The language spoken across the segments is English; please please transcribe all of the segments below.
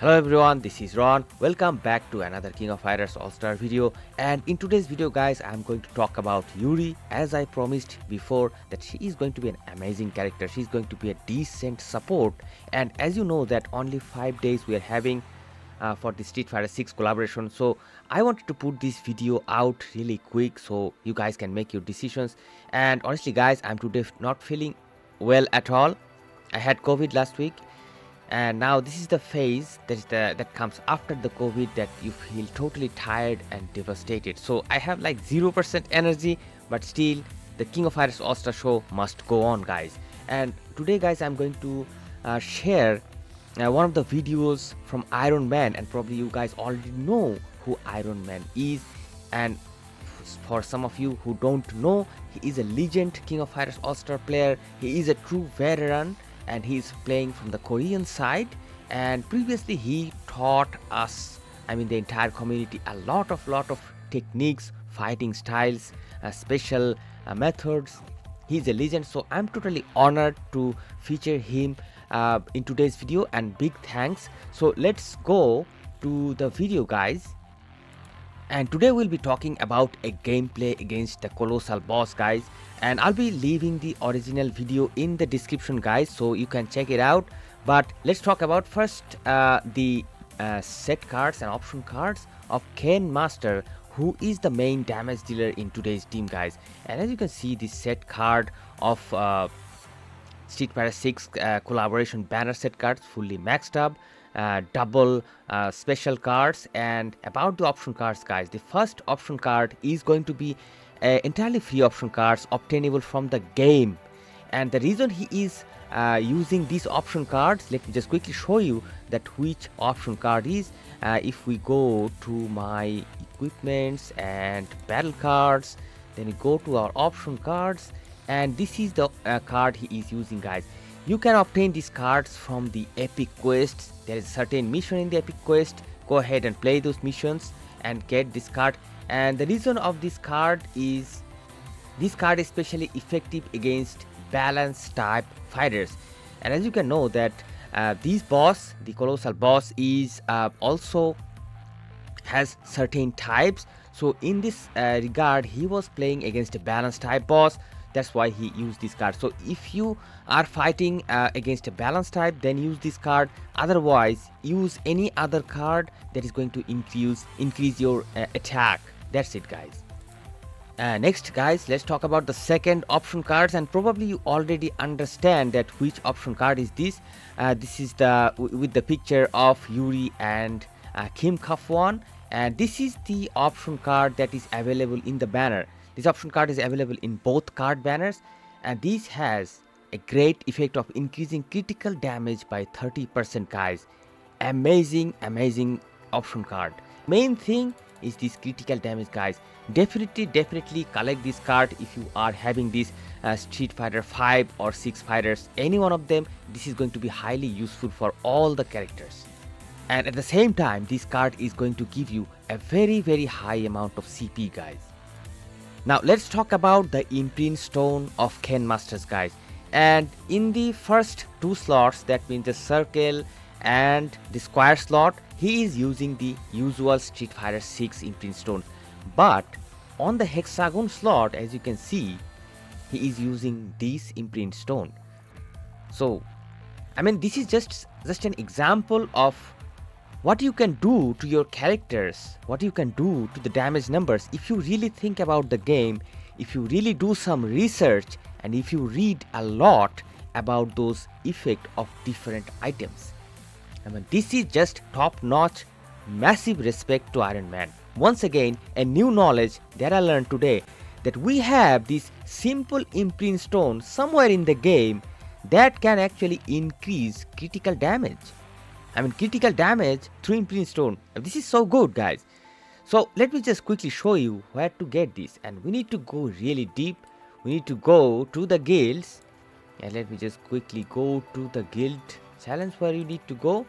Hello everyone, this is Ron. Welcome back to another King of Fighters All-Star video, and in today's video guys I'm going to talk about Yuri. As I promised before that she is going to be an amazing character. She's going to be a decent support, and as you know that only 5 days we are having for the Street Fighter 6 collaboration, so I wanted to put this video out really quick so you guys can make your decisions. And honestly guys, I'm today not feeling well at all. I had COVID last week, and now this is the phase that comes after the COVID, that you feel totally tired and devastated. So I have like 0% energy, but still the King of Fighters All-Star show must go on guys. And today guys I'm going to share one of the videos from IRUNMAN, and probably you guys already know who IRUNMAN is. And for some of you who don't know, he is a legend King of Fighters All-Star player. He is a true veteran, and he's playing from the Korean side, and previously he taught us, I mean the entire community, a lot of techniques, fighting styles, special methods. He's a legend, so I'm totally honored to feature him in today's video, and big thanks. So let's go to the video guys. And today we'll be talking about a gameplay against the colossal boss guys, and I'll be leaving the original video in the description guys so you can check it out. But let's talk about first the set cards and option cards of Ken Master, who is the main damage dealer in today's team guys. And as you can see, this set card of Street Fighter 6 collaboration banner set cards fully maxed up, double special cards. And about the option cards guys, the first option card is going to be entirely free option cards obtainable from the game. And the reason he is using these option cards, let me just quickly show you that which option card is. If we go to my equipments and battle cards, then we go to our option cards, and this is the card he is using guys. You can obtain these cards from the epic quests. There is a certain mission in the epic quest. Go ahead and play those missions and get this card. And the reason of this card is this card is especially effective against balance type fighters. And as you can know that this boss, the colossal boss, is also has certain types. So in this regard, he was playing against a balance type boss. That's why he used this card. So if you are fighting against a balance type, then use this card. Otherwise, use any other card that is going to increase your attack. That's it guys. Next guys, let's talk about the second option cards, and probably you already understand that which option card is this. This is the with the picture of Yuri and Kim Kafwan, and this is the option card that is available in the banner. This option card is available in both card banners, and this has a great effect of increasing critical damage by 30% guys. Amazing option card. Main thing is this critical damage guys. Definitely collect this card if you are having this Street Fighter 5 or 6 fighters, any one of them. This is going to be highly useful for all the characters, and at the same time this card is going to give you a very high amount of CP guys. Now let's talk about the Imprint Stone of Ken Masters guys. And in the first two slots, that means the circle and the square slot, he is using the usual Street Fighter 6 Imprint Stone. But on the hexagon slot, as you can see, he is using this Imprint Stone. So I mean, this is just an example of what you can do to your characters, what you can do to the damage numbers if you really think about the game, if you really do some research, and if you read a lot about those effects of different items. I mean, this is just top-notch, massive respect to IRUNMAN. Once again, a new knowledge that I learned today, that we have this simple Imprint Stone somewhere in the game that can actually increase critical damage. I mean, critical damage through Imprint Stone. This is so good guys. So let me just quickly show you where to get this, and we need to go really deep. We need to go to the guilds, and let me just quickly go to the guild challenge where you need to go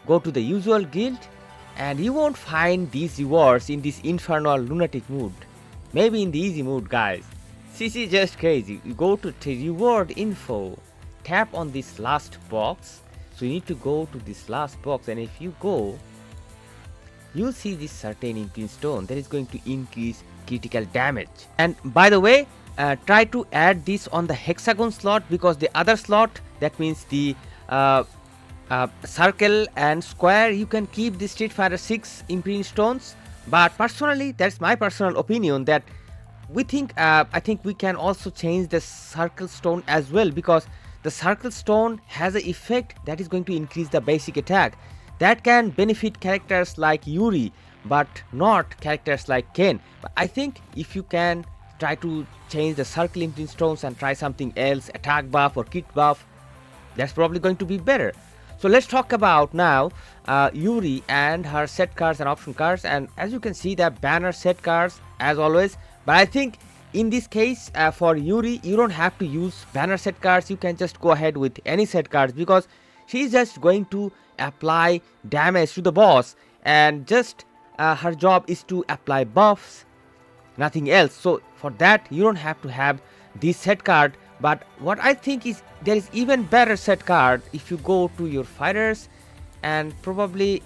to the usual guild, and you won't find these rewards in this infernal lunatic mood. Maybe in the easy mood guys. This is just crazy. You go to reward info, tap on this last box. So So you need to go to this last box, and if you go, you'll see this certain Imprint Stone that is going to increase critical damage. And by the way, try to add this on the hexagon slot, because the other slot, that means the circle and square, you can keep the Street Fighter 6 Imprint Stones. But personally, that's my personal opinion, that I think we can also change the circle stone as well, because the circle stone has an effect that is going to increase the basic attack. That can benefit characters like Yuri, but not characters like Ken. But I think if you can try to change the circle Imprint Stones and try something else, attack buff or kit buff, that's probably going to be better. So let's talk about now Yuri and her set cards and option cards. And as you can see, the banner set cards as always. But I think in this case for Yuri, you don't have to use banner set cards. You can just go ahead with any set cards, because she's just going to apply damage to the boss, and just her job is to apply buffs, nothing else. So for that, you don't have to have this set card. But what I think is there is even better set card. If you go to your fighters, and probably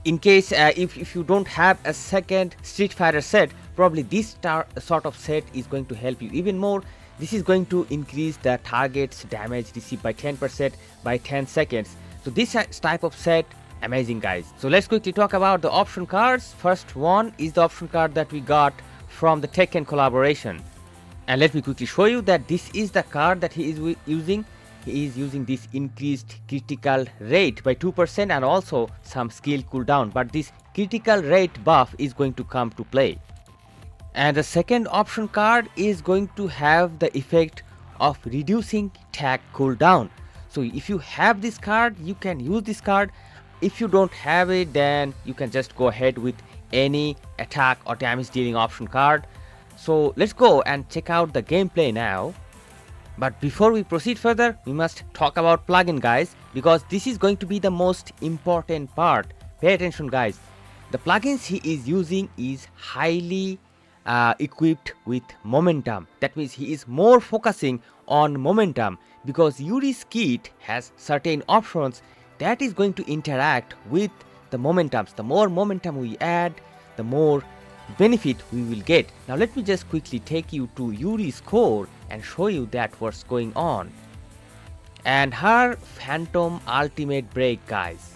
in case if you don't have a second Street Fighter set, probably this sort of set is going to help you even more. This is going to increase the target's damage received by 10% by 10 seconds. So this type of set, amazing guys. So let's quickly talk about the option cards. First one is the option card that we got from the Tekken collaboration. And let me quickly show you that this is the card that he is using. He is using this increased critical rate by 2% and also some skill cooldown. But this critical rate buff is going to come to play. And the second option card is going to have the effect of reducing attack cooldown. So if you have this card, you can use this card. If you don't have it, then you can just go ahead with any attack or damage dealing option card. So let's go and check out the gameplay now. But before we proceed further, we must talk about plugin guys, because this is going to be the most important part. Pay attention guys. The plugins he is using is highly equipped with momentum. That means he is more focusing on momentum, because Yuri's kit has certain options that is going to interact with the momentums. The more momentum we add, the more benefit we will get. Now let me just quickly take you to Yuri's core and show you that what's going on. And her phantom ultimate break guys.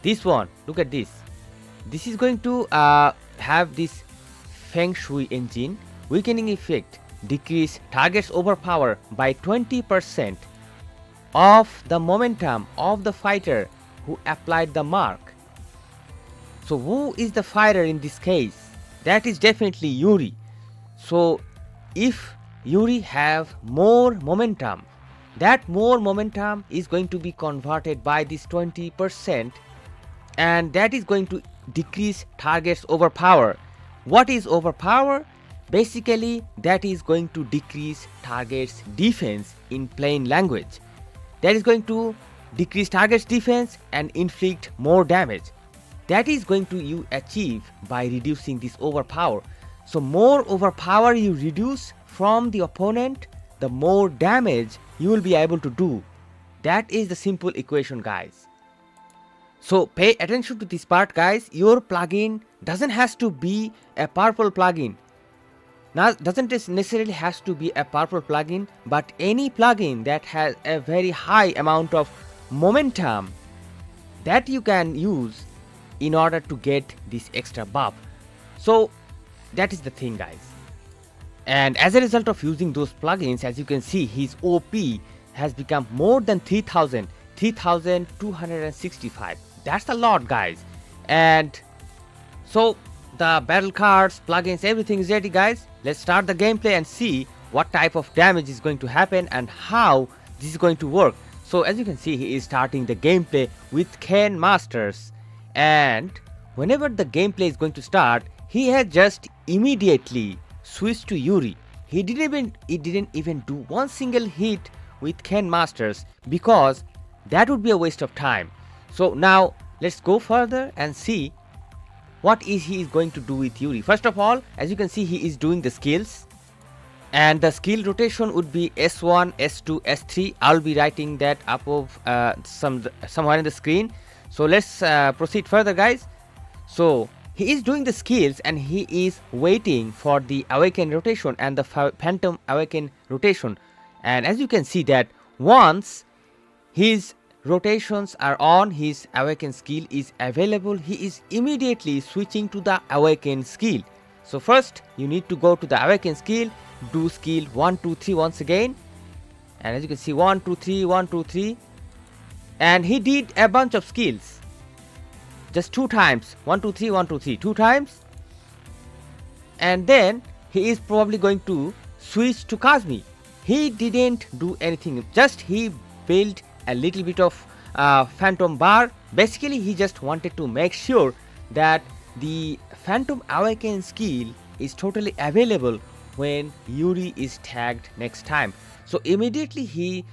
This one, look at this. This is going to have this Feng Shui engine, weakening effect, decrease target's overpower by 20% of the momentum of the fighter who applied the mark. So who is the fighter in this case? That is definitely Yuri. So if Yuri have more momentum, that more momentum is going to be converted by this 20%, and that is going to decrease target's overpower. What is overpower? Basically that is going to decrease target's defense in plain language. That is going to decrease target's defense and inflict more damage. That is going to you achieve by reducing this overpower. So more overpower you reduce from the opponent, the more damage you will be able to do. That is the simple equation guys. So pay attention to this part guys. Your plugin doesn't has to be a powerful plugin. Now doesn't necessarily has to be a powerful plugin, but any plugin that has a very high amount of momentum that you can use in order to get this extra buff. So that is the thing guys. And as a result of using those plugins, as you can see, his OP has become more than 3,265. That's a lot guys. And so the battle cards, plugins, everything is ready guys. Let's start the gameplay and see what type of damage is going to happen and how this is going to work. So as you can see, he is starting the gameplay with Ken Masters, and whenever the gameplay is going to start, he has just immediately switched to Yuri. He didn't even do one single hit with Ken Masters, because that would be a waste of time. So now let's go further and see what he is going to do with Yuri. First of all, as you can see, he is doing the skills. and the skill rotation would be S1, S2, S3. I'll be writing that above somewhere in the screen. So let's proceed further, guys. So he is doing the skills and he is waiting for the awaken rotation and the phantom awaken rotation. And as you can see that once his rotations are on, his awaken skill is available, he is immediately switching to the awaken skill. So first you need to go to the awaken skill, do skill 1 2 3 once again, and as you can see 1 2 3 1 2 3, and he did a bunch of skills just 2 times, 1 2 3 1 2 3, 2 times, and then he is probably going to switch to Kasumi. He didn't do anything, just he built a little bit of phantom bar. Basically he just wanted to make sure that the phantom awaken skill is totally available when Yuri is tagged next time. So immediately he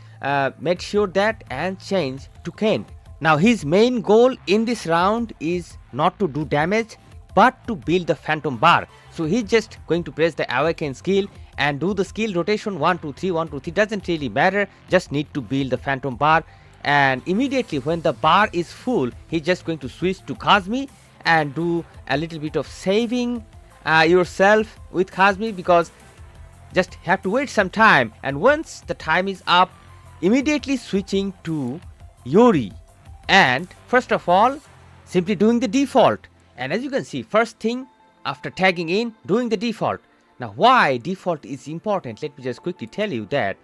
made sure that and changed to Ken. Now his main goal in this round is not to do damage but to build the phantom bar. So he's just going to press the awaken skill and do the skill rotation 1 2 3 1 2 3, doesn't really matter, just need to build the phantom bar. And immediately when the bar is full, he's just going to switch to Kasumi and do a little bit of saving yourself with Kasumi, because just have to wait some time, and once the time is up, immediately switching to Yuri. And first of all, simply doing the default, and as you can see, first thing after tagging in, doing the default. Now why default is important, let me just quickly tell you that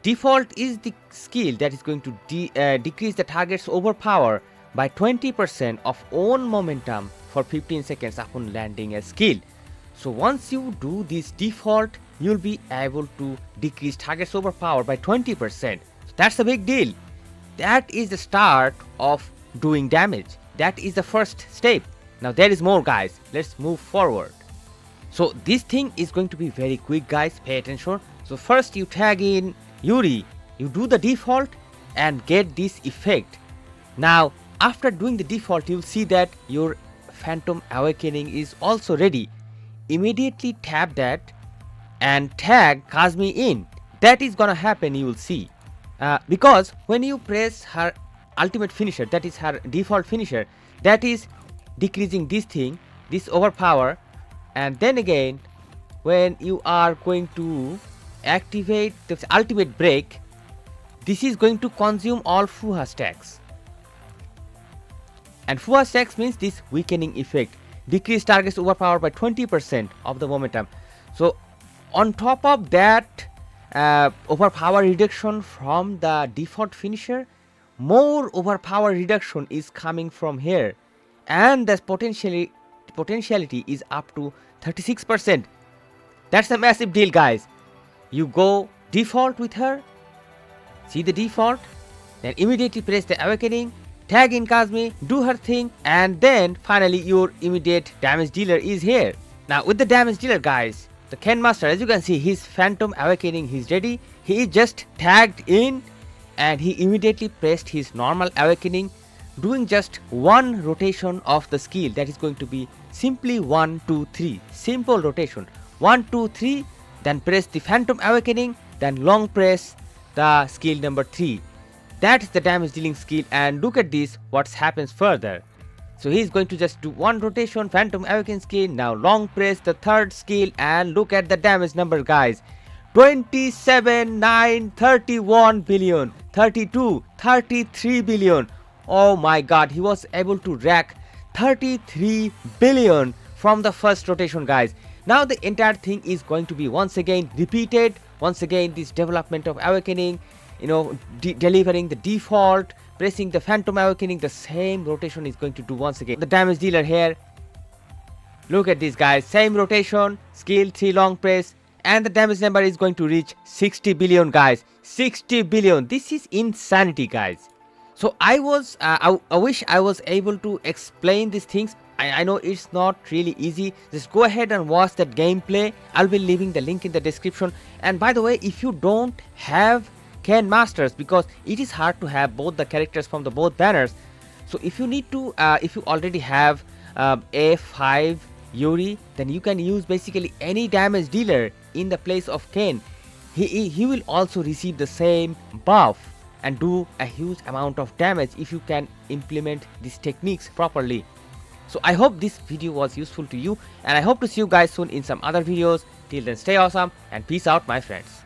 default is the skill that is going to decrease the target's overpower by 20% of own momentum for 15 seconds upon landing a skill. So once you do this default, you'll be able to decrease target's overpower by 20%. So that's a big deal. That is the start of doing damage. That is the first step. Now there is more, guys. Let's move forward. So this thing is going to be very quick, guys. Pay attention. So first you tag in Yuri, you do the default and get this effect. Now after doing the default, you'll see that your phantom awakening is also ready. Immediately tap that and tag Kasumi in. That is gonna happen, you will see. Because when you press her ultimate finisher, that is her default finisher, that is decreasing this thing, this overpower, and then again when you are going to activate the ultimate break, this is going to consume all Fuha stacks. And Fuha stacks means this weakening effect, decrease target's overpower by 20% of the momentum. So on top of that overpower reduction from the default finisher, more overpower reduction is coming from here, and the potentiality is up to 36%. That's a massive deal, guys. You go default with her, see the default, then immediately press the awakening, tag in Kasumi, do her thing, and then finally your immediate damage dealer is here. Now with the damage dealer, guys, the Ken Master, as you can see, his phantom awakening is ready. He is just tagged in and he immediately pressed his normal awakening, doing just one rotation of the skill, that is going to be simply 1 2 3, simple rotation 1 2 3, then press the phantom awakening, then long press the skill number 3. That is the damage dealing skill, and look at this, what happens further. So he is going to just do one rotation, phantom awakening skill, now long press the third skill, and look at the damage number, guys. 27, 9, 31 billion, 32, 33 billion. Oh my god, he was able to rack 33 billion from the first rotation, guys. Now the entire thing is going to be once again repeated, once again this development of awakening, delivering the default, pressing the phantom awakening, the same rotation is going to do once again. The damage dealer here, look at this, guys, same rotation, skill 3 long press, and the damage number is going to reach 60 billion, guys. 60 billion, this is insanity, guys. So I wish I was able to explain these things. I know it's not really easy. Just go ahead and watch that gameplay. I'll be leaving the link in the description. And by the way, if you don't have Ken Masters, because it is hard to have both the characters from the both banners, so if you need to if you already have A5 Yuri, then you can use basically any damage dealer in the place of Ken, he will also receive the same buff and do a huge amount of damage if you can implement these techniques properly. So I hope this video was useful to you, and I hope to see you guys soon in some other videos. Till then, stay awesome and peace out, my friends.